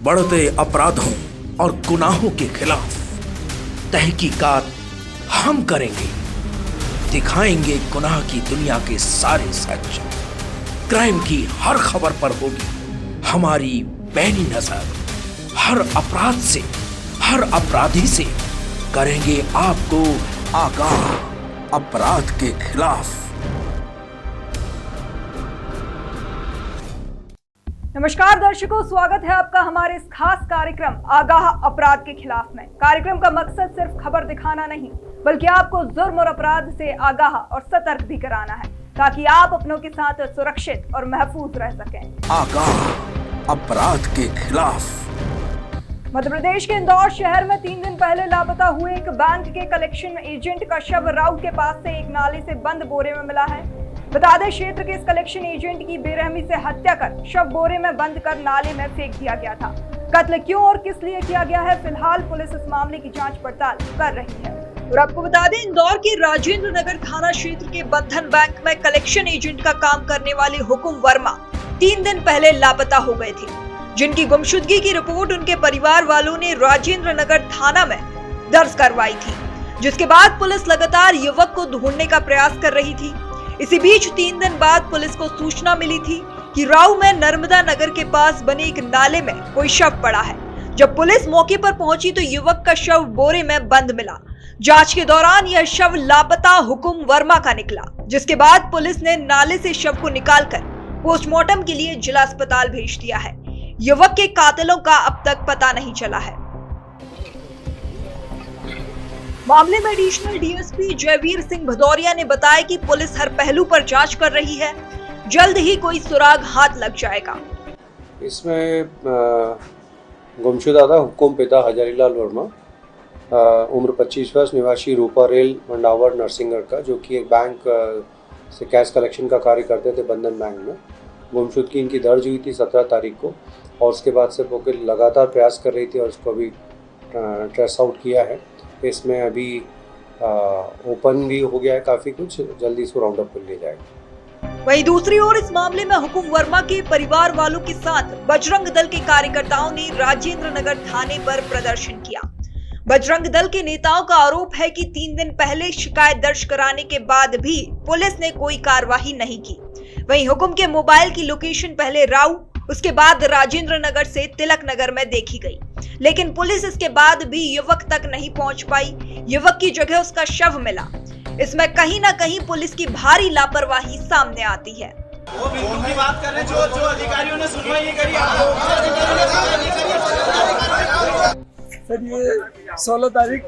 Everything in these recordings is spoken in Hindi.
बढ़ते अपराधों और गुनाहों के खिलाफ तहकीकात हम करेंगे, दिखाएंगे गुनाह की दुनिया के सारे सच। क्राइम की हर खबर पर होगी हमारी पैनी नजर। हर अपराध से, हर अपराधी से करेंगे आपको आगाह अपराध के खिलाफ। नमस्कार दर्शकों, स्वागत है आपका हमारे इस खास कार्यक्रम आगाह अपराध के खिलाफ में। कार्यक्रम का मकसद सिर्फ खबर दिखाना नहीं, बल्कि आपको जुर्म और अपराध से आगाह और सतर्क भी कराना है, ताकि आप अपनों के साथ सुरक्षित और महफूज रह सकें। आगाह अपराध के खिलाफ। मध्य प्रदेश के इंदौर शहर में 3 दिन पहले लापता हुए एक बैंक के कलेक्शन एजेंट का शव राउ के पास से एक नाले से बंद बोरे में मिला है। बता दें, क्षेत्र के इस कलेक्शन एजेंट की बेरहमी से हत्या कर शव बोरे में बंद कर नाले में फेंक दिया गया था। कत्ल क्यों और किस लिए किया गया है, फिलहाल पुलिस इस मामले की जांच पड़ताल कर रही है। और आपको बता दें, इंदौर के राजेंद्र नगर थाना क्षेत्र के बंधन बैंक में कलेक्शन एजेंट का काम करने वाले हुकुम वर्मा 3 दिन पहले लापता हो गए थे, जिनकी गुमशुदगी की रिपोर्ट उनके परिवार वालों ने राजेंद्र नगर थाना में दर्ज करवाई थी, जिसके बाद पुलिस लगातार युवक को ढूंढने का प्रयास कर रही थी। इसी बीच 3 दिन बाद पुलिस को सूचना मिली थी कि राउ में नर्मदा नगर के पास बने एक नाले में कोई शव पड़ा है। जब पुलिस मौके पर पहुंची तो युवक का शव बोरे में बंद मिला। जांच के दौरान यह शव लापता हुकुम वर्मा का निकला, जिसके बाद पुलिस ने नाले से शव को निकालकर पोस्टमार्टम के लिए जिला अस्पताल भेज दिया है। युवक के कातिलों का अब तक पता नहीं चला है। मामले में एडिशनल डीएसपी जयवीर सिंह भदौरिया ने बताया कि पुलिस हर पहलू पर जांच कर रही है, जल्द ही कोई सुराग हाथ लग जाएगा। इसमें गुमशुदा था हुकुम पिता हजारीलाल वर्मा, उम्र 25 वर्ष, निवासी रूपा रेल मंडावर नरसिंहगढ़ का, जो कि एक बैंक से कैश कलेक्शन का कार्य करते थे बंधन बैंक में। गुमशुदगी इनकी दर्ज हुई थी 17 तारीख को, और उसके बाद से वो लगातार प्रयास कर रही थी और उसको अभी ट्रेस आउट किया है। इसमें अभी ओपन भी हो गया है काफ़ी कुछ, जल्दी इसको राउंड अप कर लिया जाएगा। वहीं दूसरी ओर इस मामले में हुकुम वर्मा के परिवार वालों के साथ बजरंग दल के कार्यकर्ताओं ने राजेंद्र नगर थाने पर प्रदर्शन किया। बजरंग दल के नेताओं का आरोप है कि 3 दिन पहले शिकायत दर्ज कराने के बाद भी पुलिस ने कोई कार्रवाई नहीं की। वहीं हुकुम के मोबाइल की लोकेशन पहले राउ, उसके बाद राजेंद्र नगर से तिलक नगर में देखी गई, लेकिन पुलिस इसके बाद भी युवक तक नहीं पहुंच पाई। युवक की जगह उसका शव मिला। इसमें कहीं ना कहीं पुलिस की भारी लापरवाही सामने आती है। वो बिल्कुल की बात कर रहे हैं, जो अधिकारियों ने सुनवाई नहीं करी। सर, ये 16 तारीख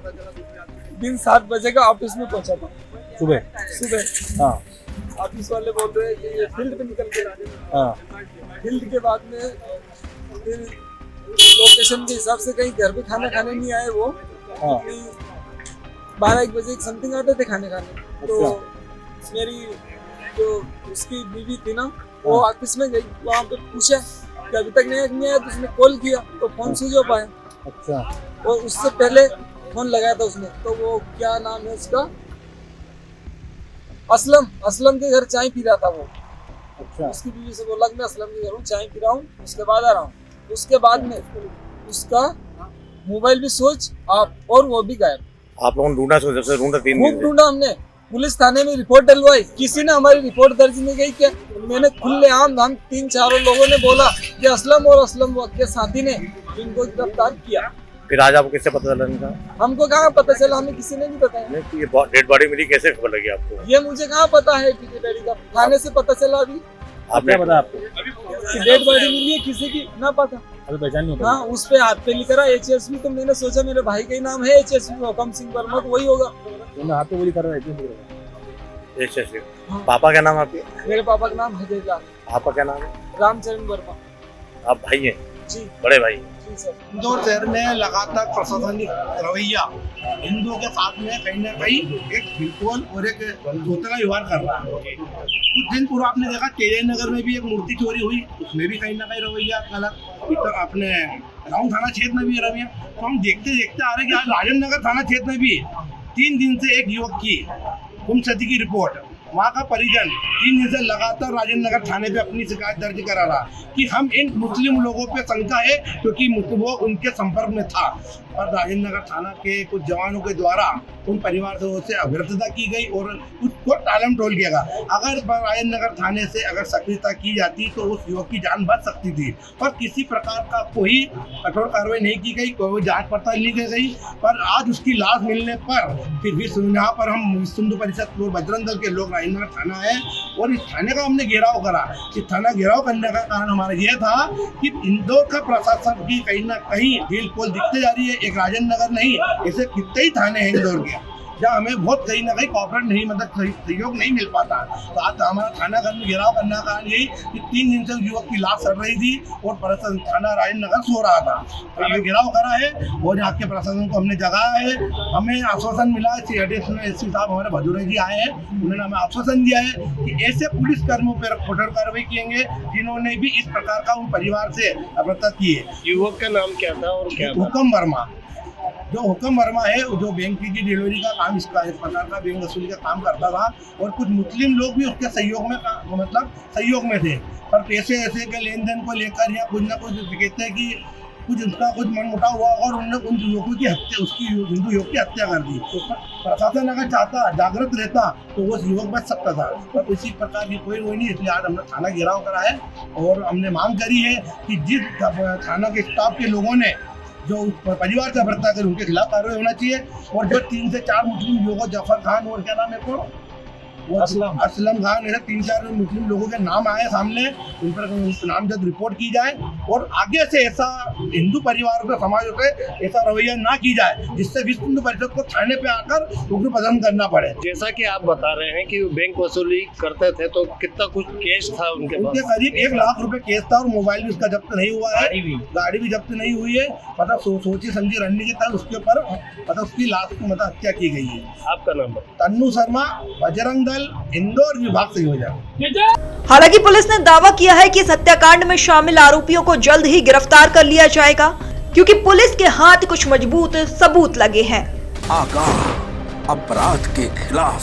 दिन 7 बजे का ऑफिस में पहुंचा था। सुबह हाँ। ऑफिस वाले बोल रहे हैं कि ये फील्ड पे निकल के हाँ। फील्ड के बाद में फिर लोकेशन के हिसाब से कहीं घर पे खाना खाने नहीं आए वो हाँ। 12-1 बजे समथिंग आते थे खाने खाने। तो मेरी जो उसकी बीवी थी ना, वो ऑफिस में गई, वहाँ पे पूछा कि अभी तक नहीं आया, तो उसने कॉल किया तो फोन स्विच ऑफ आया। अच्छा। और उससे पहले फोन लगाया था उसने, तो वो क्या नाम है उसका, असलम के घर चाय पी रहा था वो। अच्छा। उसकी बीवी से बोला कि मैं असलम के घर हूँ, चाय पी रहा हूँ, उसके बाद आ रहा हूँ। उसके बाद में उसका मोबाइल भी स्विच ऑफ और वो भी गायब। आप लोगों ने ढूंढा, जब से ढूंढा 3 दिन ढूंढा हमने, पुलिस थाने में रिपोर्ट डलवाई, किसी ने हमारी रिपोर्ट दर्ज नहीं की। क्या मैंने खुलेआम हम 3-4 लोगों ने बोला कि असलम और असलम के साथी ने इनको गिरफ्तार किया। फिर आज आपको कैसे पता चला इनका? हमको कहाँ पता चला, हमें किसी ने नहीं बताया। ये डेड बॉडी मिली, कैसे खबर लगी आपको? ये मुझे कहाँ पता है कि डेड का, थाने से पता चला। अभी आपने पता आपको कि डेड बॉडी मिली है, किसी की ना पता, अभी पहचान नहीं। हाँ, उस पे हाथ पे लिखा रहा HSP, तो मैंने सोचा मेरे भाई का ही नाम है HSP हुकम सिंह वर्मा, तो वही होगा। हाथ पे गोली कर रहा है। पापा का नाम आपके? मेरे पापा का नाम हजारीलाल। आपका क्या नाम है? रामचरण वर्मा। आप भाई हैं? जी, बड़े भाई। इंदौर शहर में लगातार प्रशासनिक रवैया हिंदुओं के साथ में कहीं ना कहीं एक बिल्कुल और एक तोतला व्यवहार कर रहा है। कुछ दिन पूर्व आपने देखा तेजय नगर में भी एक मूर्ति चोरी हुई, उसमें भी कहीं ना कहीं रवैया अलग। इधर अपने राउंड थाना क्षेत्र में भी रवैया। तो हम देखते देखते आ रहे कि आज राजेंद्र नगर थाना क्षेत्र में भी 3 दिन से एक युवक की गुमशुदगी की रिपोर्ट वहाँ का परिजन 3 दिन से लगातार राजेंद्र नगर थाने पे अपनी शिकायत दर्ज करा रहा कि हम इन मुस्लिम लोगों पे शंका है क्योंकि वो उनके संपर्क में था। और राजेंद्र नगर थाना के कुछ जवानों के द्वारा उन परिवार से अभ्यर्थता की गई और उसको टालम टोल किया गया। अगर राजेंद्र नगर थाने से अगर सक्रियता की जाती तो उस युवक की जान बच सकती थी, पर किसी प्रकार का कोई कठोर कार्रवाई नहीं की गई, कोई जांच पड़ताल नहीं की गई। पर आज उसकी लाश मिलने पर फिर भी यहाँ पर हम विश्व हिंदू परिषद और बजरंग दल के लोग राजेंद्र नगर थाना है और इस थाने का हमने घेराव करा। इस थाना घेराव करने का कारण हमारा यह था कि इंदौर का प्रशासन की कहीं ना कहीं ढील पोल दिखते जा रही है। एक राजेंद्र नगर नहीं, ऐसे कितने ही थाने हैं इंदौर के जहाँ हमें बहुत कहीं ना कहीं कॉर्पोरेट नहीं मतलब सहयोग नहीं मिल पाता। तो आज हमारा थाना घेराव करने का कारण यही कि 3 दिन से युवक की लाश सड़ रही थी और प्रशासन थाना राजेंद्र नगर सो रहा था। तो ये घेराव करा है और यहाँ के प्रशासन को हमने जगाया है। हमें आश्वासन मिला है, एडिशनल एसपी साहब हमारे भदौरे जी आए हैं, उन्होंने हमें आश्वासन दिया है कि ऐसे पुलिस कर्मियों पर कठोर कार्रवाई किएंगे जिन्होंने भी इस प्रकार का उन परिवार से अभ्यर्थता की है। युवक का नाम क्या था और क्या था? हुक्म वर्मा। जो हुक्म वर्मा है जो बैंक की डिलीवरी का काम, इसका इस प्रकार का बैंक वसूली का काम करता था और कुछ मुस्लिम लोग भी उसके सहयोग में मतलब सहयोग में थे। पर पैसे ऐसे के लेन देन को लेकर या कुछ ना कुछ कहते हैं कि कुछ उसका कुछ मनमुटाव हुआ और उन्होंने उन युवकों की हत्या, उसकी हिंदू युवक की हत्या कर दी। प्रशासन अगर चाहता, जागृत रहता तो वो युवक बच सकता था, पर इसी प्रकार की कोई नहीं। इसलिए आज हमने थाना घेराव करा है और हमने मांग करी है कि जिस थाना के स्टाफ के लोगों ने जो परिवार से अभ्यर्थता कर उनके खिलाफ कार्रवाई होना चाहिए। और जो 3 से 4 मुस्लिम युवक, जफर खान और क्या नाम है को असलम खान, ऐसे 3-4 मुस्लिम लोगों के नाम आए सामने, उन पर नामजद रिपोर्ट की जाए और आगे से ऐसा हिंदू परिवारों के समाजों पे ऐसा रवैया ना की जाए जिससे विश्व हिंदू परिषद को थाने पे आकर उग्र प्रदर्शन करना पड़े। जैसा कि आप बता रहे हैं कि बैंक वसूली करते थे, तो कितना कुछ कैश था उनके पास? उनके करीब 1 लाख रुपए केस था और मोबाइल भी उसका जब्त नहीं हुआ है, गाड़ी भी जब्त नहीं हुई है। मतलब सोची समझी रणनीति के तहत उसके ऊपर मतलब उसकी लाश को मतलब हत्या की गई है। आपका नाम? तन्नू शर्मा, बजरंग दल, इंदौर विभाग संयोजक। हालांकि पुलिस ने दावा किया है कि इस हत्याकांड में शामिल आरोपियों को जल्द ही गिरफ्तार कर लिया जाएगा क्योंकि पुलिस के हाथ कुछ मजबूत सबूत लगे हैं। आगाह अपराध के खिलाफ।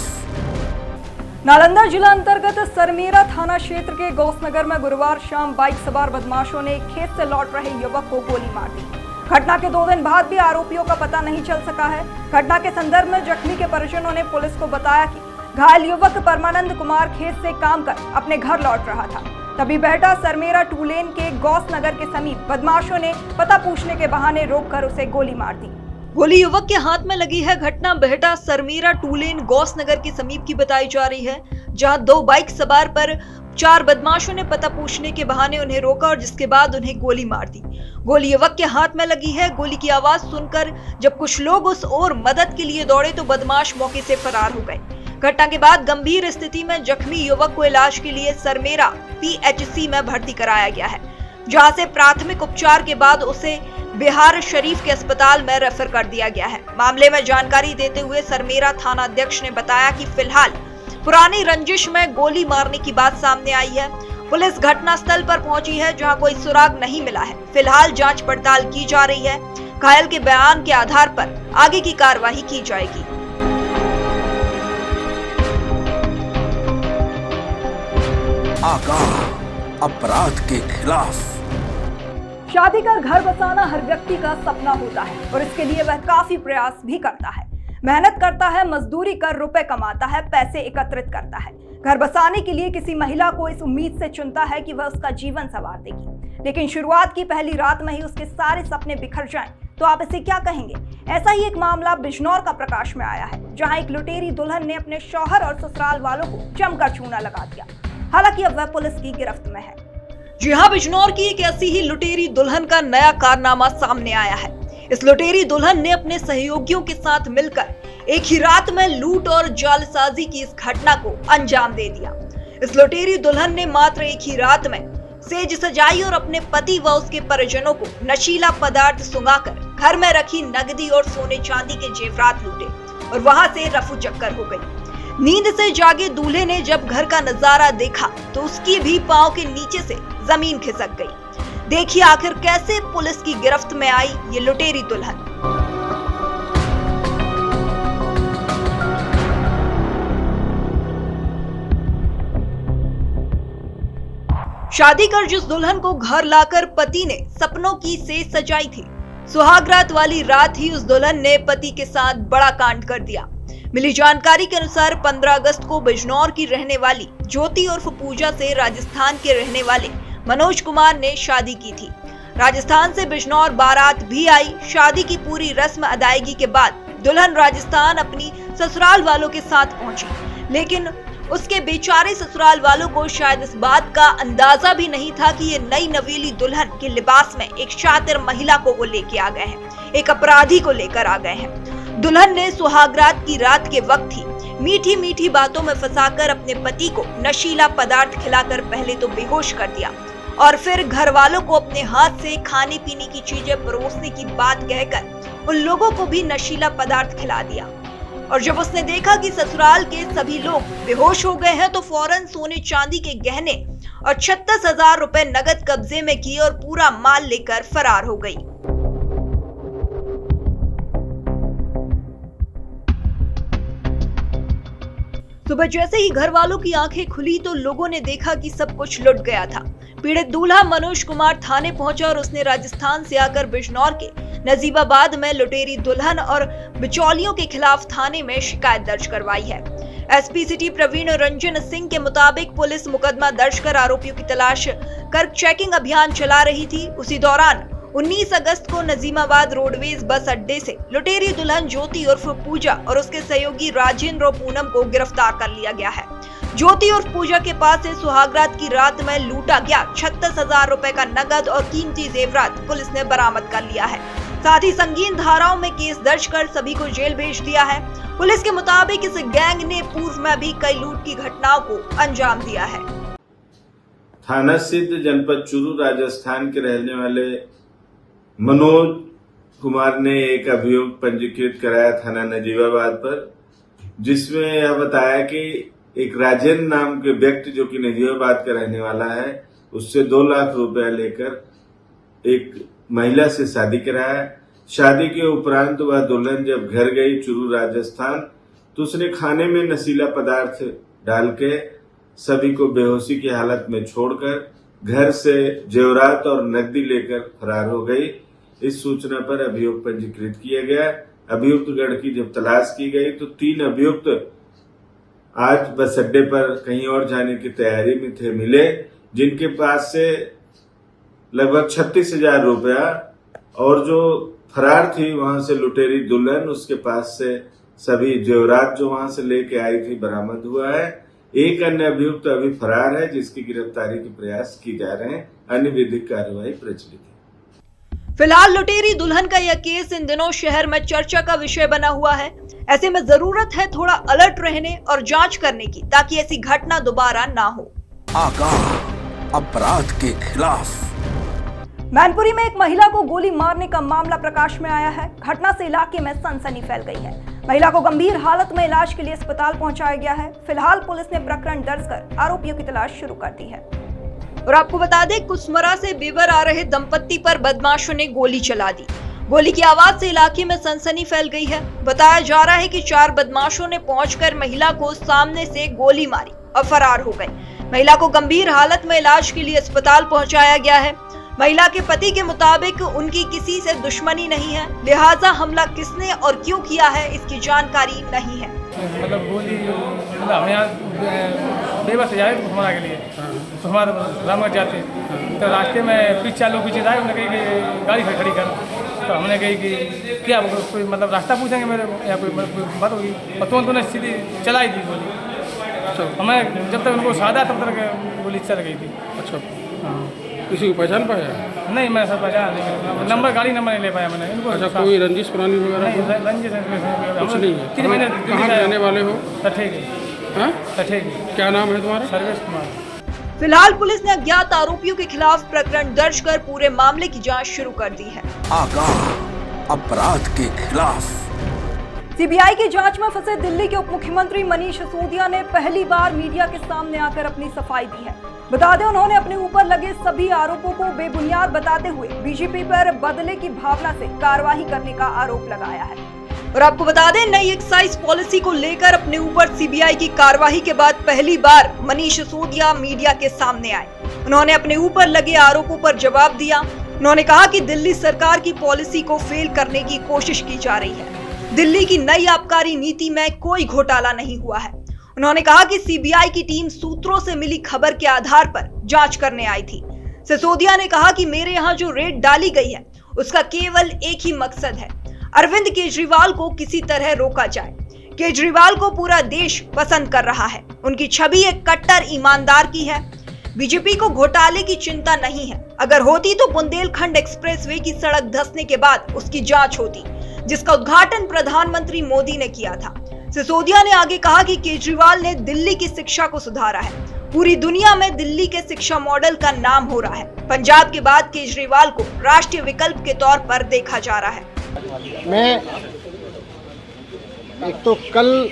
नालंदा जिला अंतर्गत सरमेरा थाना क्षेत्र के गौसनगर में गुरुवार शाम बाइक सवार बदमाशों ने खेत से लौट रहे युवक को गोली मार दी। घटना के 2 दिन बाद भी आरोपियों का पता नहीं चल सका है। घटना के संदर्भ में जख्मी के परिजनों ने पुलिस को बताया कि घायल युवक परमानंद कुमार खेत से काम कर अपने घर लौट रहा था। तभी बेहटा सरमेरा 2 लेन के गौसनगर के समीप बदमाशों ने पता पूछने के बहाने रोककर उसे गोली मार दी। गोली युवक के हाथ में लगी है। घटना बेहटा सरमेरा 2 लेन गौसनगर के समीप की बताई जा रही है, जहां 2 बाइक सवार पर 4 बदमाशों ने पता पूछने के बहाने उन्हें रोका और जिसके बाद उन्हें गोली मार दी। गोली युवक के हाथ में लगी है। गोली की आवाज सुनकर जब कुछ लोग उस ओर मदद के लिए दौड़े तो बदमाश मौके से फरार हो गए। घटना के बाद गंभीर स्थिति में जख्मी युवक को इलाज के लिए सरमेरा PHC में भर्ती कराया गया है, जहां से प्राथमिक उपचार के बाद उसे बिहार शरीफ के अस्पताल में रेफर कर दिया गया है। मामले में जानकारी देते हुए सरमेरा थाना अध्यक्ष ने बताया कि फिलहाल पुरानी रंजिश में गोली मारने की बात सामने आई है। पुलिस घटनास्थल पर पहुंची है, जहां कोई सुराग नहीं मिला है। फिलहाल जांच पड़ताल की जा रही है। घायल के बयान के आधार पर आगे की कार्रवाई की जाएगी। आगाह अपराध के खिलाफ। शादी कर घर बसाना हर व्यक्ति का सपना होता है और इसके लिए वह काफी प्रयास भी करता है, मेहनत करता है, मजदूरी कर रुपए कमाता है, पैसे एकत्रित करता है। घर बसाने के लिए किसी महिला को इस उम्मीद से चुनता है कि वह उसका जीवन संवार देगी, लेकिन शुरुआत की पहली रात में ही उसके सारे सपने बिखर जाएं तो आप इसे क्या कहेंगे? ऐसा ही एक मामला बिजनौर का प्रकाश में आया है, जहां एक लुटेरी दुल्हन ने अपने शौहर और ससुराल वालों को जमकर चूना लगा दिया। हालांकि अब वह पुलिस की गिरफ्त में है। जी हां, बिजनौर की एक ऐसी ही लुटेरी दुल्हन का नया कारनामा सामने आया है। इस लुटेरी दुल्हन ने अपने सहयोगियों के साथ मिलकर एक ही रात में लूट और जालसाजी की इस घटना को अंजाम दे दिया। इस लुटेरी दुल्हन ने मात्र एक ही रात में सेज सजाई और अपने पति व उसके परिजनों को नशीला पदार्थ सुंघाकर घर में रखी नकदी और सोने चांदी के जेवरात लूटे और वहां से रफू चक्कर हो गई। नींद से जागे दूल्हे ने जब घर का नजारा देखा तो उसकी भी पांव के नीचे से जमीन खिसक गई। देखिए आखिर कैसे पुलिस की गिरफ्त में आई ये लुटेरी दुल्हन। शादी कर जिस दुल्हन को घर लाकर पति ने सपनों की सेज सजाई थी, सुहागरात वाली रात ही उस दुल्हन ने पति के साथ बड़ा कांड कर दिया। मिली जानकारी के अनुसार 15 अगस्त को बिजनौर की रहने वाली ज्योति उर्फ पूजा से राजस्थान के रहने वाले मनोज कुमार ने शादी की थी। राजस्थान से बिजनौर बारात भी आई। शादी की पूरी रस्म अदायगी के बाद दुल्हन राजस्थान अपनी ससुराल वालों के साथ पहुंची, लेकिन उसके बेचारे ससुराल वालों को शायद इस बात का अंदाजा भी नहीं था कि ये नई नवेली दुल्हन के लिबास में एक शातिर महिला को वो लेके आ गए हैं, एक अपराधी को लेकर आ गए हैं। दुल्हन ने सुहागरात की रात के वक्त ही मीठी मीठी बातों में फंसाकर अपने पति को नशीला पदार्थ खिलाकर पहले तो बेहोश कर दिया और फिर घर वालों को अपने हाथ से खाने पीने की चीजें परोसने की बात कहकर उन लोगों को भी नशीला पदार्थ खिला दिया। और जब उसने देखा कि ससुराल के सभी लोग बेहोश हो गए हैं तो फौरन सोने चांदी के गहने और 36,000 रुपए नगद कब्जे में किए और पूरा माल लेकर फरार हो गई। सुबह जैसे ही घर वालों की आंखें खुली तो लोगों ने देखा कि सब कुछ लुट गया था। पीड़ित दूल्हा मनोज कुमार थाने पहुंचा और उसने राजस्थान से आकर बिजनौर के नजीबाबाद में लुटेरी दुल्हन और बिचौलियों के खिलाफ थाने में शिकायत दर्ज करवाई है। एसपी सिटी प्रवीण रंजन सिंह के मुताबिक पुलिस मुकदमा दर्ज कर आरोपियों की तलाश कर चेकिंग अभियान चला रही थी। उसी दौरान 19 अगस्त को नजीमाबाद रोडवेज बस अड्डे से लुटेरी दुल्हन ज्योति उर्फ पूजा और उसके सहयोगी राजेंद्र और पूनम को गिरफ्तार कर लिया गया है। ज्योति और पूजा के पास से सुहागरात की रात में लूटा गया 36,000 रुपए का नगद और कीमती जेवरात पुलिस ने बरामद कर लिया है। साथ ही संगीन धाराओं में केस दर्ज कर सभी को जेल भेज दिया है। पुलिस के मुताबिक इस गैंग ने पूर्व में भी कई लूट की घटनाओं को अंजाम दिया है। थाना सिद्ध जनपद चूरू राजस्थान के रहने वाले मनोज कुमार ने एक अभियोग पंजीकृत कराया थाना नजीबाबाद पर, जिसमें यह बताया कि एक राजेंद्र नाम के व्यक्ति जो कि नजीबाबाद का रहने वाला है, उससे 2 लाख रुपया लेकर एक महिला से शादी कराया। शादी के उपरांत वह दुल्हन जब घर गई चूरू राजस्थान तो उसने खाने में नशीला पदार्थ डाल के सभी को बेहोशी की हालत में छोड़कर घर से जेवरात और नकदी लेकर फरार हो गई। इस सूचना पर अभियोग पंजीकृत किया गया। अभियुक्त गण की जब तलाश की गई तो 3 अभियुक्त आज बस अड्डे पर कहीं और जाने की तैयारी में थे मिले, जिनके पास से लगभग 36,000 रुपया और जो फरार थी वहां से लुटेरी दुल्हन, उसके पास से सभी जेवरात जो वहां से लेके आई थी बरामद हुआ है। एक अन्य अभियुक्त अभी फरार है, जिसकी गिरफ्तारी के प्रयास की जा रहे हैं। अन्य विधिक कार्यवाही प्रचलित है। फिलहाल लुटेरी दुल्हन का यह केस इन दिनों शहर में चर्चा का विषय बना हुआ है। ऐसे में जरूरत है थोड़ा अलर्ट रहने और जांच करने की, ताकि ऐसी घटना दोबारा ना हो। आगाह अपराध के खिलाफ। मैनपुरी में एक महिला को गोली मारने का मामला प्रकाश में आया है। घटना से इलाके में सनसनी फैल गई है। महिला को गंभीर हालत में इलाज के लिए अस्पताल पहुंचाया गया है। फिलहाल पुलिस ने प्रकरण दर्ज कर आरोपियों की तलाश शुरू कर दी है। और आपको बता दें, कुसमरा से बेवर आ रहे दंपत्ति पर बदमाशों ने गोली चला दी। गोली की आवाज से इलाके में सनसनी फैल गई है। बताया जा रहा है कि 4 बदमाशों ने पहुंचकर महिला को सामने से गोली मारी और फरार हो गए। महिला को गंभीर हालत में इलाज के लिए अस्पताल पहुंचाया गया है। महिला के पति के मुताबिक उनकी किसी से दुश्मनी नहीं है, लिहाजा हमला किसने और क्यों किया है इसकी जानकारी नहीं है। मतलब गोली हम यहाँ बेबस से जाए घुमाने के लिए, तो हमारे रामगढ़ जाते तो रास्ते में पीछे लोग पीछे आए, उन्होंने कही कि गाड़ी खड़ी कर, तो हमने कही कि क्या कोई मतलब रास्ता पूछेंगे मेरे को या कोई बात होगी, और तो उन्होंने सीधी चलाई दी गोली। अच्छा, हमें जब तक उनको साधा तब तक गोली चल गई थी। अच्छा, हाँ, किसी को पहचान पाया? नहीं, मैं सर पहचान नहीं, नंबर गाड़ी नंबर नहीं ले पाया मैंने इनको। अच्छा, कोई रंजिश पुरानी वगैरह? नहीं, रंजिश कुछ नहीं है। 3 महीने कहाँ के रहने वाले हो? ठेके। हाँ, ठेके। क्या नाम है तुम्हारा? सर्वेश कुमार। फिलहाल पुलिस ने अज्ञात आरोपियों के खिलाफ प्रकरण दर्ज कर पूरे मामले की जांच शुरू कर दी है। आगाह अपराध के खिलाफ। सीबीआई की जांच में फंसे दिल्ली के उप मुख्यमंत्री मनीष सिसोदिया ने पहली बार मीडिया के सामने आकर अपनी सफाई दी है। बता दें, उन्होंने अपने ऊपर लगे सभी आरोपों को बेबुनियाद बताते हुए बीजेपी पर बदले की भावना से कार्रवाई करने का आरोप लगाया है। और आपको बता दें, नई एक्साइज पॉलिसी को लेकर अपने ऊपर सीबीआई की कार्रवाई के बाद पहली बार मनीष सिसोदिया मीडिया के सामने आए। उन्होंने अपने ऊपर लगे आरोपों पर जवाब दिया। उन्होंने कहा कि दिल्ली सरकार की पॉलिसी को फेल करने की कोशिश की जा रही है। दिल्ली की नई आबकारी नीति में कोई घोटाला नहीं हुआ है। उन्होंने कहा कि सीबीआई की टीम सूत्रों से मिली खबर के आधार पर जांच करने आई थी। सिसोदिया ने कहा कि मेरे यहाँ जो रेड डाली गई है उसका केवल एक ही मकसद है, अरविंद केजरीवाल को किसी तरह रोका जाए। केजरीवाल को पूरा देश पसंद कर रहा है, उनकी छवि एक कट्टर ईमानदार की है। बीजेपी को घोटाले की चिंता नहीं है। अगर होती तो बुंदेलखंड एक्सप्रेसवे की सड़क धंसने के बाद उसकी जांच होती, जिसका उद्घाटन प्रधानमंत्री मोदी ने किया था। सिसोदिया ने आगे कहा कि केजरीवाल ने दिल्ली की शिक्षा को सुधारा है। पूरी दुनिया में दिल्ली के शिक्षा मॉडल का नाम हो रहा है। पंजाब के बाद केजरीवाल को राष्ट्रीय विकल्प के तौर पर देखा जा रहा है। मैं एक तो कल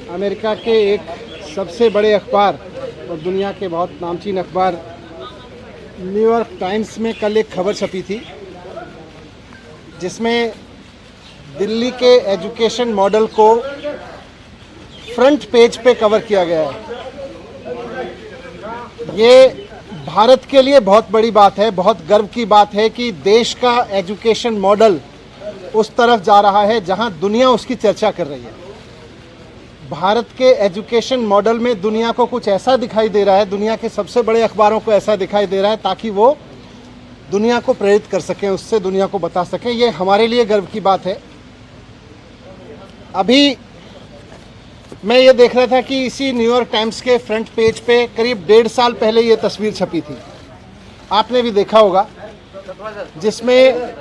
अमेरिका के एक सबसे बड़े अखबार और दुनिया के बहुत नामचीन अखबार न्यूयॉर्क टाइम्स में कल एक खबर छपी थी, जिसमें दिल्ली के एजुकेशन मॉडल को फ्रंट पेज पे कवर किया गया है। ये भारत के लिए बहुत बड़ी बात है, बहुत गर्व की बात है कि देश का एजुकेशन मॉडल उस तरफ जा रहा है जहां दुनिया उसकी चर्चा कर रही है। भारत के एजुकेशन मॉडल में दुनिया को कुछ ऐसा दिखाई दे रहा है, दुनिया के सबसे बड़े अखबारों को ऐसा दिखाई दे रहा है ताकि वो दुनिया को प्रेरित कर सकें, उससे दुनिया को बता सकें। ये हमारे लिए गर्व की बात है। अभी मैं ये देख रहा था कि इसी न्यूयॉर्क टाइम्स के फ्रंट पेज पे करीब 1.5 साल पहले ये तस्वीर छपी थी, आपने भी देखा होगा, जिसमें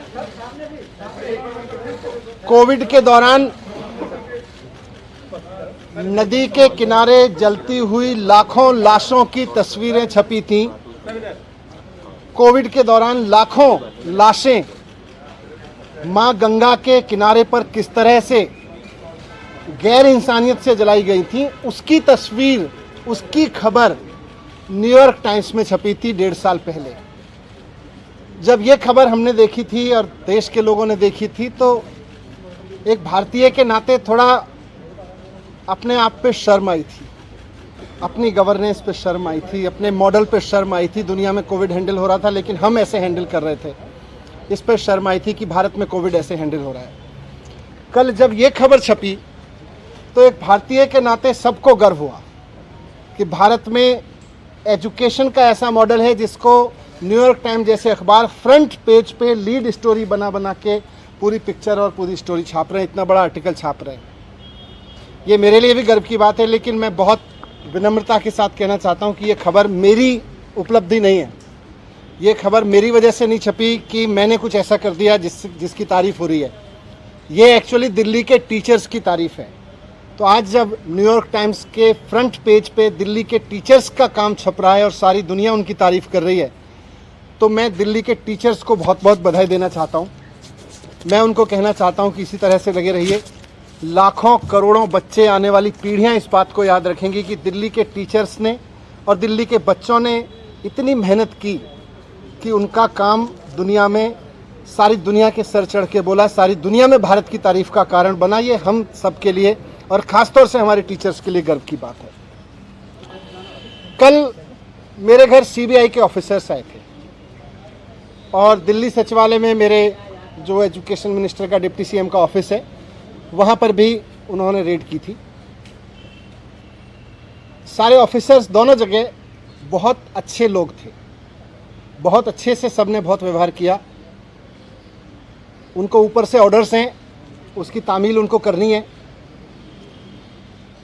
कोविड के दौरान नदी के किनारे जलती हुई लाखों लाशों की तस्वीरें छपी थीं। कोविड के दौरान लाखों लाशें मां गंगा के किनारे पर किस तरह से गैर इंसानियत से जलाई गई थी, उसकी तस्वीर, उसकी खबर न्यूयॉर्क टाइम्स में छपी थी 1.5 साल पहले। जब ये खबर हमने देखी थी और देश के लोगों ने देखी थी, तो एक भारतीय के नाते थोड़ा अपने आप पे शर्म आई थी, अपनी गवर्नेंस पे शर्म आई थी, अपने मॉडल पे शर्म आई थी। दुनिया में कोविड हैंडल हो रहा था लेकिन हम ऐसे हैंडल कर रहे थे, इस पर शर्म आई थी कि भारत में कोविड ऐसे हैंडल हो रहा है। कल जब ये खबर छपी तो एक भारतीय के नाते सबको गर्व हुआ कि भारत में एजुकेशन का ऐसा मॉडल है जिसको न्यूयॉर्क टाइम्स जैसे अखबार फ्रंट पेज पे लीड स्टोरी बना बना के पूरी पिक्चर और पूरी स्टोरी छाप रहे हैं, इतना बड़ा आर्टिकल छाप रहे हैं। ये मेरे लिए भी गर्व की बात है, लेकिन मैं बहुत विनम्रता के साथ कहना चाहता हूँ कि ये खबर मेरी उपलब्धि नहीं है। ये खबर मेरी वजह से नहीं छपी कि मैंने कुछ ऐसा कर दिया जिसकी तारीफ हो रही है। ये एक्चुअली दिल्ली के टीचर्स की तारीफ है। तो आज जब न्यूयॉर्क टाइम्स के फ्रंट पेज पे दिल्ली के टीचर्स का काम छप रहा है और सारी दुनिया उनकी तारीफ कर रही है, तो मैं दिल्ली के टीचर्स को बहुत बहुत बधाई देना चाहता हूँ। मैं उनको कहना चाहता हूँ कि इसी तरह से लगे रहिए। लाखों करोड़ों बच्चे, आने वाली पीढ़ियाँ इस बात को याद रखेंगी कि दिल्ली के टीचर्स ने और दिल्ली के बच्चों ने इतनी मेहनत की कि उनका काम दुनिया में, सारी दुनिया के सर चढ़ के बोला, सारी दुनिया में भारत की तारीफ का कारण बना। ये हम सब के लिए और ख़ासतौर से हमारे टीचर्स के लिए गर्व की बात है। कल मेरे घर सीबीआई के ऑफिसर्स आए थे और दिल्ली सचिवालय में मेरे जो एजुकेशन मिनिस्टर का, डिप्टी सीएम का ऑफिस है, वहाँ पर भी उन्होंने रेड की थी। सारे ऑफिसर्स दोनों जगह बहुत अच्छे लोग थे, बहुत अच्छे से सबने बहुत व्यवहार किया। उनको ऊपर से ऑर्डर्स हैं, उसकी तामील उनको करनी है।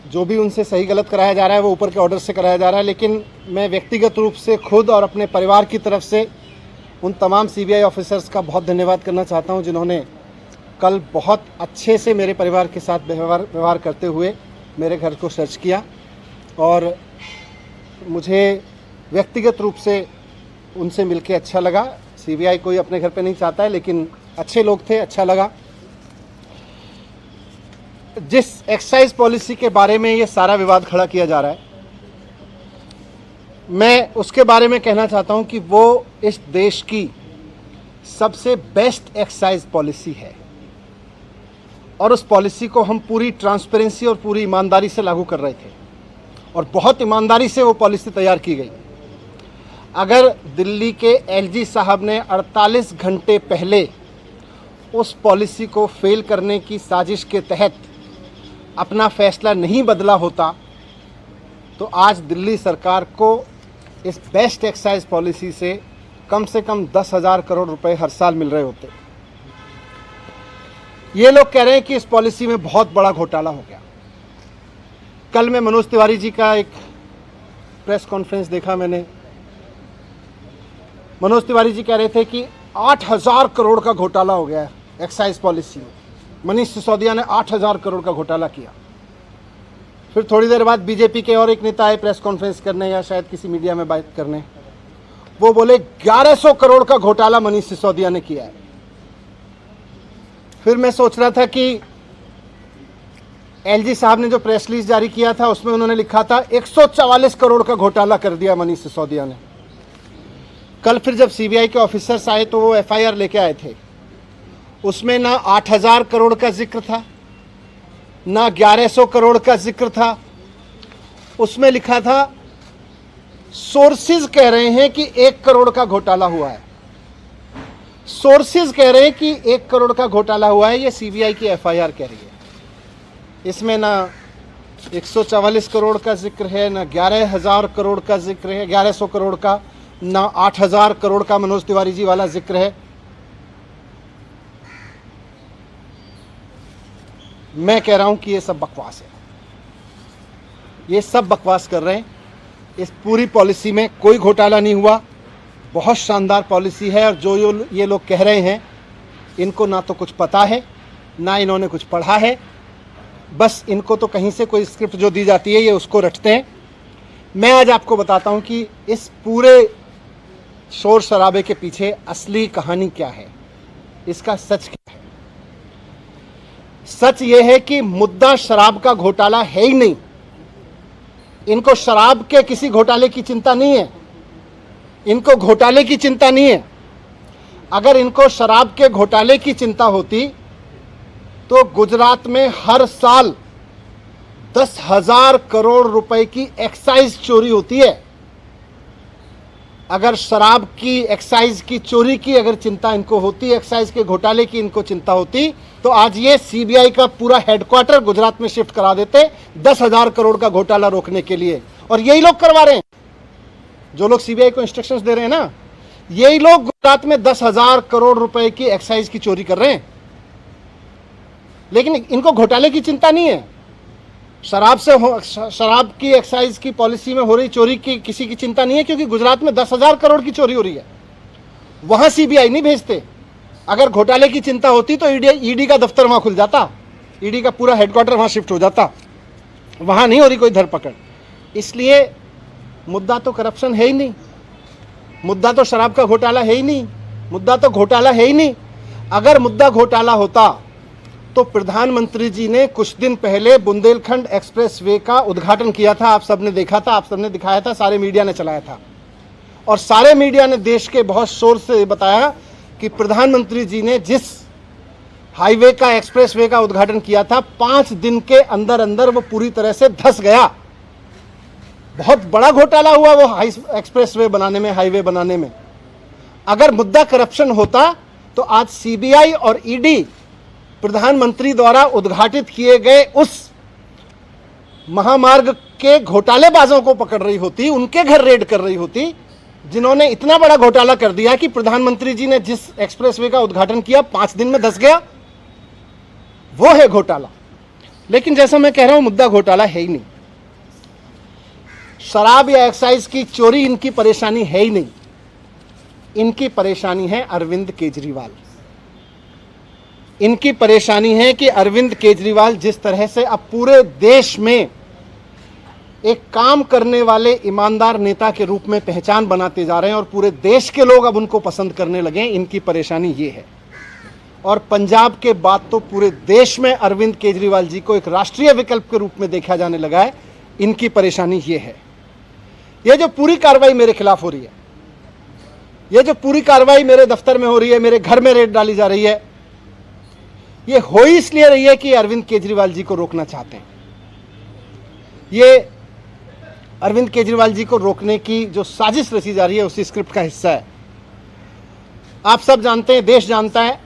जो भी उनसे सही गलत कराया जा रहा है वो ऊपर के ऑर्डर से कराया जा रहा है। लेकिन मैं व्यक्तिगत रूप से खुद और अपने परिवार की तरफ से उन तमाम सीबीआई ऑफिसर्स का बहुत धन्यवाद करना चाहता हूं जिन्होंने कल बहुत अच्छे से मेरे परिवार के साथ व्यवहार करते हुए मेरे घर को सर्च किया। और मुझे व्यक्तिगत रूप से उनसे मिलके अच्छा लगा। सीबीआई कोई अपने घर पे नहीं चाहता है, लेकिन अच्छे लोग थे, अच्छा लगा। जिस एक्साइज पॉलिसी के बारे में ये सारा विवाद खड़ा किया जा रहा है, मैं उसके बारे में कहना चाहता हूं कि वो इस देश की सबसे बेस्ट एक्साइज पॉलिसी है और उस पॉलिसी को हम पूरी ट्रांसपेरेंसी और पूरी ईमानदारी से लागू कर रहे थे और बहुत ईमानदारी से वो पॉलिसी तैयार की गई। अगर दिल्ली के एलजी साहब ने 48 घंटे पहले उस पॉलिसी को फेल करने की साजिश के तहत अपना फैसला नहीं बदला होता तो आज दिल्ली सरकार को इस बेस्ट एक्साइज पॉलिसी से कम 10,000 करोड़ रुपए हर साल मिल रहे होते। ये लोग कह रहे हैं कि इस पॉलिसी में बहुत बड़ा घोटाला हो गया। कल मैं मनोज तिवारी जी का एक प्रेस कॉन्फ्रेंस देखा मैंने। मनोज तिवारी जी कह रहे थे कि 8,000 करोड़ का घोटाला हो गया है एक्साइज पॉलिसी में। मनीष सिसोदिया ने 8,000 करोड़ का घोटाला किया। फिर थोड़ी देर बाद बीजेपी के और एक नेता आए प्रेस कॉन्फ्रेंस करने या शायद किसी मीडिया में बात करने, वो बोले 1100 करोड़ का घोटाला मनीष सिसोदिया ने किया है। फिर मैं सोच रहा था कि एलजी साहब ने जो प्रेस रिलीज जारी किया था उसमें उन्होंने लिखा था 144 करोड़ का घोटाला कर दिया मनीष सिसोदिया ने। कल फिर जब सीबीआई के ऑफिसर्स आए तो वो एफआईआर लेके आए थे, उसमें ना 8,000 करोड़ का जिक्र था ना 1100 करोड़ का जिक्र था। उसमें लिखा था सोर्सेज कह रहे हैं कि 1 करोड़ का घोटाला हुआ है। सोर्सेज कह रहे हैं कि 1 करोड़ का घोटाला हुआ है, ये सीबीआई की एफआईआर कह रही है। इसमें ना 144 करोड़ का जिक्र है, ना 11,000 करोड़ का जिक्र है, 1100 करोड़ का, ना 8,000 करोड़ का मनोज तिवारी जी वाला जिक्र है। मैं कह रहा हूं कि ये सब बकवास है, ये सब बकवास कर रहे हैं। इस पूरी पॉलिसी में कोई घोटाला नहीं हुआ, बहुत शानदार पॉलिसी है। और जो ये लोग कह रहे हैं इनको ना तो कुछ पता है ना इन्होंने कुछ पढ़ा है, बस इनको तो कहीं से कोई स्क्रिप्ट जो दी जाती है ये उसको रटते हैं। मैं आज आपको बताता हूं कि इस पूरे शोर शराबे के पीछे असली कहानी क्या है, इसका सच क्या है। सच ये है कि मुद्दा शराब का घोटाला है ही नहीं। इनको शराब के किसी घोटाले की चिंता नहीं है, इनको घोटाले की चिंता नहीं है। अगर इनको शराब के घोटाले की चिंता होती तो गुजरात में हर साल 10,000 करोड़ रुपए की एक्साइज चोरी होती है। अगर शराब की एक्साइज की चोरी की अगर चिंता इनको होती, एक्साइज के घोटाले की इनको चिंता होती, तो आज ये सीबीआई का पूरा हेडक्वार्टर गुजरात में शिफ्ट करा देते 10,000 करोड़ का घोटाला रोकने के लिए। और यही लोग करवा रहे हैं, जो लोग सीबीआई को इंस्ट्रक्शंस दे रहे हैं ना, यही लोग गुजरात में 10,000 करोड़ रुपए की एक्साइज की चोरी कर रहे हैं। लेकिन इनको घोटाले की चिंता नहीं है। शराब की एक्साइज की पॉलिसी में हो रही चोरी की किसी की चिंता नहीं है, क्योंकि गुजरात में 10,000 करोड़ की चोरी हो रही है। वहां सीबीआई नहीं भेजते। अगर घोटाले की चिंता होती तो ईडी का दफ्तर वहां खुल जाता, ईडी का पूरा हेडक्वार्टर वहां शिफ्ट हो जाता। वहां नहीं हो रही कोई धरपकड़। इसलिए मुद्दा तो करप्शन है ही नहीं, मुद्दा तो शराब का घोटाला है ही नहीं, मुद्दा तो घोटाला है ही नहीं। अगर मुद्दा घोटाला होता तो प्रधानमंत्री जी ने कुछ दिन पहले बुंदेलखंड एक्सप्रेसवे का उद्घाटन किया था। आप सबने देखा था, आप सबने दिखाया था, सारे मीडिया ने चलाया था। और सारे मीडिया ने देश के बहुत शोर से बताया कि प्रधानमंत्री जी ने जिस हाईवे का एक्सप्रेसवे का उद्घाटन किया था 5 दिन के अंदर अंदर वो पूरी तरह से धंस गया। बहुत बड़ा घोटाला हुआ वो एक्सप्रेसवे बनाने में, हाईवे बनाने में। अगर मुद्दा करप्शन होता तो आज सीबीआई और ईडी प्रधानमंत्री द्वारा उद्घाटित किए गए उस महामार्ग के घोटालेबाजों को पकड़ रही होती, उनके घर रेड कर रही होती, जिन्होंने इतना बड़ा घोटाला कर दिया कि प्रधानमंत्री जी ने जिस एक्सप्रेसवे का उद्घाटन किया 5 दिन में धंस गया। वो है घोटाला। लेकिन जैसा मैं कह रहा हूं, मुद्दा घोटाला है ही नहीं। शराब या एक्साइज की चोरी इनकी परेशानी है ही नहीं। इनकी परेशानी है अरविंद केजरीवाल। इनकी परेशानी है कि अरविंद केजरीवाल जिस तरह से अब पूरे देश में एक काम करने वाले ईमानदार नेता के रूप में पहचान बनाते जा रहे हैं और पूरे देश के लोग अब उनको पसंद करने लगे, इनकी परेशानी ये है। और पंजाब के बाद तो पूरे देश में अरविंद केजरीवाल जी को एक राष्ट्रीय विकल्प के रूप में देखा जाने लगा है। इनकी परेशानी ये है। ये जो पूरी कार्रवाई मेरे खिलाफ हो रही है, ये जो पूरी कार्रवाई मेरे दफ्तर में हो रही है, मेरे घर में रेड डाली जा रही है, ये हो ही इसलिए रही है कि अरविंद केजरीवाल जी को रोकना चाहते हैं। ये अरविंद केजरीवाल जी को रोकने की जो साजिश रची जा रही है उसी स्क्रिप्ट का हिस्सा है। आप सब जानते हैं, देश जानता है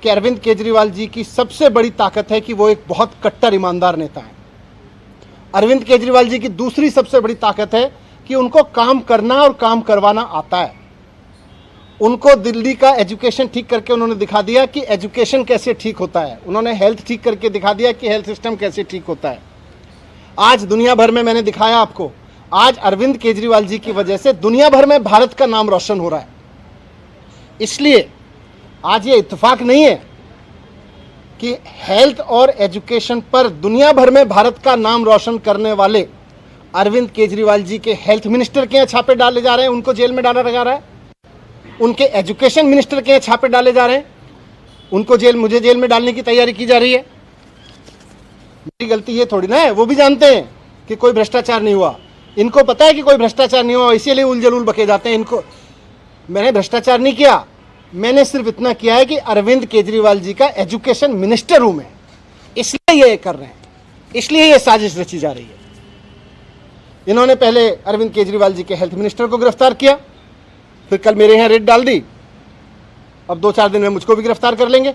कि अरविंद केजरीवाल जी की सबसे बड़ी ताकत है कि वो एक बहुत कट्टर ईमानदार नेता हैं। अरविंद केजरीवाल जी की दूसरी सबसे बड़ी ताकत है कि उनको काम करना और काम करवाना आता है। उनको दिल्ली का एजुकेशन ठीक करके उन्होंने दिखा दिया कि एजुकेशन कैसे ठीक होता है। उन्होंने हेल्थ ठीक करके दिखा दिया कि हेल्थ सिस्टम कैसे ठीक होता है। आज दुनिया भर में मैंने दिखाया आपको, आज अरविंद केजरीवाल जी की वजह से दुनिया भर में भारत का नाम रोशन हो रहा है। इसलिए आज ये इत्तेफाक नहीं है कि हेल्थ और एजुकेशन पर दुनिया भर में भारत का नाम रोशन करने वाले अरविंद केजरीवाल जी के हेल्थ मिनिस्टर के यहाँ छापे डाले जा रहे हैं, उनको जेल में डाला जा रहा है। उनके एजुकेशन मिनिस्टर के यहाँ छापे डाले जा रहे हैं, उनको मुझे जेल में डालने की तैयारी की जा रही है। मेरी गलती ये थोड़ी ना है, वो भी जानते हैं कि कोई भ्रष्टाचार नहीं हुआ। इनको पता है कि कोई भ्रष्टाचार नहीं हुआ, इसीलिए उलझुल बके जाते हैं। इनको मैंने भ्रष्टाचार नहीं किया, मैंने सिर्फ इतना किया है कि अरविंद केजरीवाल जी का एजुकेशन मिनिस्टर हूं मैं, इसलिए ये कर रहे हैं, इसलिए ये साजिश रची जा रही है। इन्होंने पहले अरविंद केजरीवाल जी के हेल्थ मिनिस्टर को गिरफ्तार किया, फिर कल मेरे यहाँ रेड डाल दी, अब 2-4 दिन में मुझको भी गिरफ्तार कर लेंगे।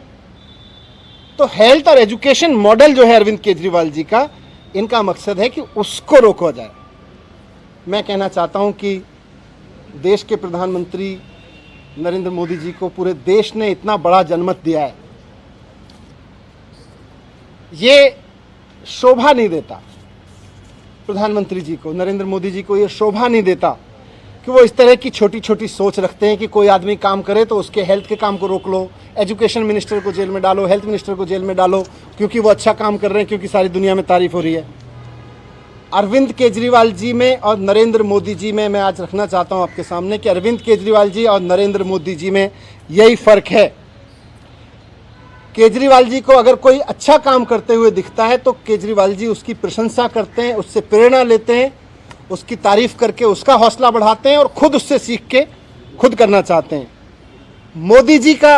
तो हेल्थ और एजुकेशन मॉडल जो है अरविंद केजरीवाल जी का, इनका मकसद है कि उसको रोका जाए। मैं कहना चाहता हूं कि देश के प्रधानमंत्री नरेंद्र मोदी जी को पूरे देश ने इतना बड़ा जनमत दिया है, ये शोभा नहीं देता प्रधानमंत्री जी को, नरेंद्र मोदी जी को ये शोभा नहीं देता कि वो इस तरह की छोटी छोटी सोच रखते हैं कि कोई आदमी काम करे तो उसके हेल्थ के काम को रोक लो, एजुकेशन मिनिस्टर को जेल में डालो, हेल्थ मिनिस्टर को जेल में डालो क्योंकि वो अच्छा काम कर रहे हैं, क्योंकि सारी दुनिया में तारीफ हो रही है। अरविंद केजरीवाल जी में और नरेंद्र मोदी जी में मैं आज रखना चाहता हूं आपके सामने कि अरविंद केजरीवाल जी और नरेंद्र मोदी जी में यही फर्क है। केजरीवाल जी को अगर कोई अच्छा काम करते हुए दिखता है तो केजरीवाल जी उसकी प्रशंसा करते हैं, उससे प्रेरणा लेते हैं, उसकी तारीफ करके उसका हौसला बढ़ाते हैं और खुद उससे सीख के खुद करना चाहते हैं। मोदी जी का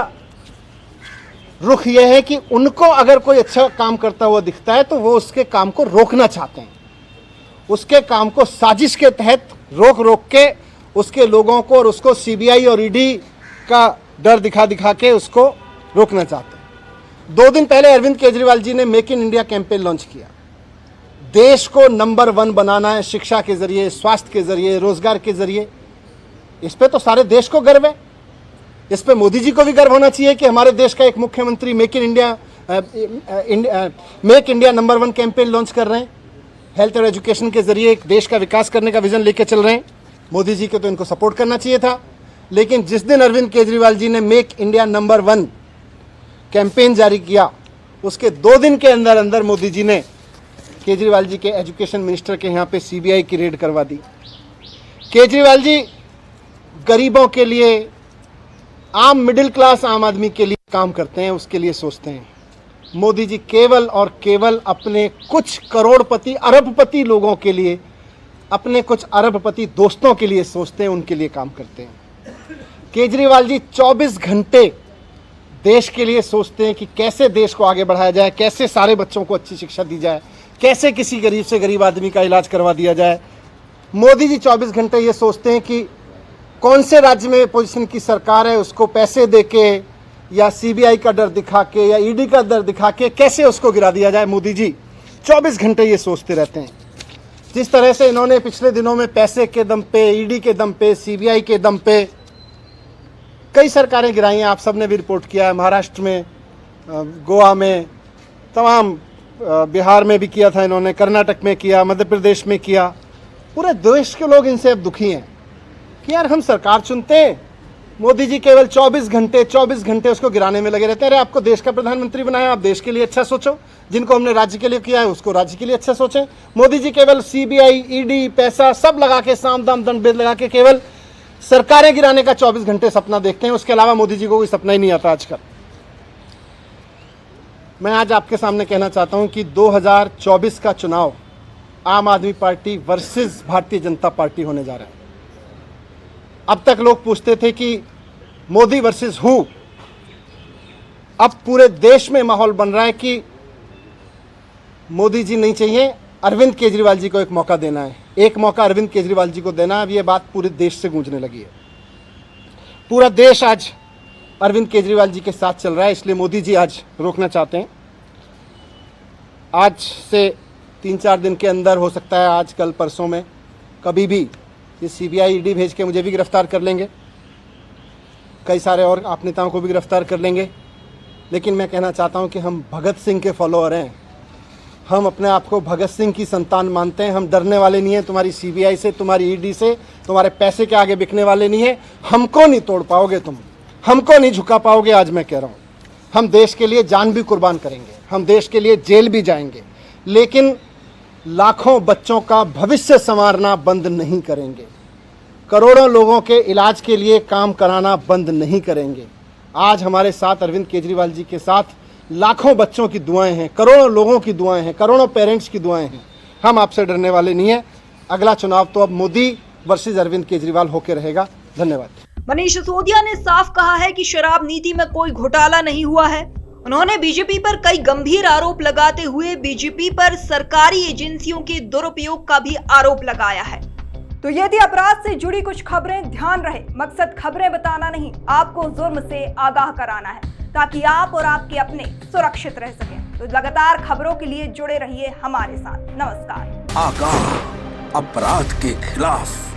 रुख यह है कि उनको अगर कोई अच्छा काम करता हुआ दिखता है तो वो उसके काम को रोकना चाहते हैं, उसके काम को साजिश के तहत रोक के उसके लोगों को और उसको सीबीआई और ईडी का डर दिखा दिखा के उसको रोकना चाहते हैं। 2 दिन पहले अरविंद केजरीवाल जी ने make in India campaign launch किया। देश को नंबर 1 बनाना है, शिक्षा के जरिए, स्वास्थ्य के जरिए, रोजगार के जरिए। इस पे तो सारे देश को गर्व है, इस पे मोदी जी को भी गर्व होना चाहिए कि हमारे देश का एक मुख्यमंत्री make India number 1 campaign launch कर रहे हैं, हेल्थ और एजुकेशन के जरिए एक देश का विकास करने का विजन लेके चल रहे हैं। मोदी जी को तो इनको सपोर्ट करना चाहिए था। लेकिन जिस दिन अरविंद केजरीवाल जी ने मेक इंडिया नंबर 1 कैंपेन जारी किया, उसके 2 दिन के अंदर अंदर मोदी जी ने केजरीवाल जी के एजुकेशन मिनिस्टर के यहाँ पे सीबीआई की रेड करवा दी। केजरीवाल जी गरीबों के लिए, आम मिडिल क्लास आम आदमी के लिए काम करते हैं, उसके लिए सोचते हैं। मोदी जी केवल और केवल अपने कुछ करोड़पति अरबपति लोगों के लिए, अपने कुछ अरबपति दोस्तों के लिए सोचते हैं, उनके लिए काम करते हैं। केजरीवाल जी 24 घंटे देश के लिए सोचते हैं कि कैसे देश को आगे बढ़ाया जाए, कैसे सारे बच्चों को अच्छी शिक्षा दी जाए, कैसे किसी गरीब से गरीब आदमी का इलाज करवा दिया जाए। मोदी जी 24 घंटे ये सोचते हैं कि कौन से राज्य में पोजीशन की सरकार है, उसको पैसे देके या सीबीआई का डर दिखा के या ईडी का डर दिखा के कैसे उसको गिरा दिया जाए। मोदी जी 24 घंटे ये सोचते रहते हैं। जिस तरह से इन्होंने पिछले दिनों में पैसे के दम पे, ईडी के दम पे, सीबीआई के दम पे कई सरकारें गिराई हैं, आप सबने भी रिपोर्ट किया है। महाराष्ट्र में, गोवा में, तमाम बिहार में भी किया था इन्होंने, कर्नाटक में किया, मध्य प्रदेश में किया। पूरे देश के लोग इनसे अब दुखी हैं कि यार हम सरकार चुनते हैं, मोदी जी केवल 24 घंटे उसको गिराने में लगे रहते हैं। अरे आपको देश का प्रधानमंत्री बनाया, आप देश के लिए अच्छा सोचो, जिनको हमने राज्य के लिए किया है उसको राज्य के लिए अच्छा सोचें। मोदी जी केवल सीबीआई, ईडी, पैसा सब लगा के, साम दाम दंड भेद लगा के केवल सरकारें गिराने का 24 घंटे सपना देखते हैं। उसके अलावा मोदी जी को कोई सपना ही नहीं आता आजकल। मैं आज आपके सामने कहना चाहता हूं कि 2024 का चुनाव आम आदमी party versus Bharatiya Janata party होने जा रहा है। अब तक लोग पूछते थे कि मोदी वर्सेस हु, अब पूरे देश में माहौल बन रहा है कि मोदी जी नहीं चाहिए, अरविंद केजरीवाल जी को एक मौका देना है, एक मौका अरविंद केजरीवाल जी को देना। अब ये बात पूरे देश से गूंजने लगी है। पूरा देश आज अरविंद केजरीवाल जी के साथ चल रहा है, इसलिए मोदी जी आज रोकना चाहते हैं। आज से 3-4 दिन के अंदर, हो सकता है आज कल परसों में, कभी भी ये सीबीआई ईडी भेज के मुझे भी गिरफ्तार कर लेंगे, कई सारे और आप नेताओं को भी गिरफ्तार कर लेंगे। लेकिन मैं कहना चाहता हूं कि हम भगत सिंह के फॉलोअर हैं, हम अपने आप को भगत सिंह की संतान मानते हैं। हम डरने वाले नहीं हैं तुम्हारी सीबीआई से, तुम्हारी ईडी से, तुम्हारे पैसे के आगे बिकने वाले नहीं हैं। हमको नहीं तोड़ पाओगे तुम, हमको नहीं झुका पाओगे। आज मैं कह रहा हूँ, हम देश के लिए जान भी कुर्बान करेंगे, हम देश के लिए जेल भी जाएंगे, लेकिन लाखों बच्चों का भविष्य संवारना बंद नहीं करेंगे। करोड़ों लोगों के इलाज के लिए काम कराना बंद नहीं करेंगे। आज हमारे साथ अरविंद केजरीवाल जी के साथ लाखों बच्चों की दुआएं हैं, करोड़ों लोगों की दुआएं हैं, करोड़ों पेरेंट्स की दुआएं हैं। हम आपसे डरने वाले नहीं हैं। अगला चुनाव तो अब मोदी वर्सेस अरविंद केजरीवाल होकर रहेगा। धन्यवाद। मनीष सिसोदिया ने साफ कहा है कि शराब नीति में कोई घोटाला नहीं हुआ है। उन्होंने बीजेपी पर कई गंभीर आरोप लगाते हुए बीजेपी पर सरकारी एजेंसियों के दुरुपयोग का भी आरोप लगाया है। तो ये थी अपराध से जुड़ी कुछ खबरें। ध्यान रहे, मकसद खबरें बताना नहीं, आपको जुर्म से आगाह कराना है, ताकि आप और आपके अपने सुरक्षित रह सकें। तो लगातार खबरों के लिए जुड़े रहिए हमारे साथ। नमस्कार। आगाह, अपराध के खिलाफ।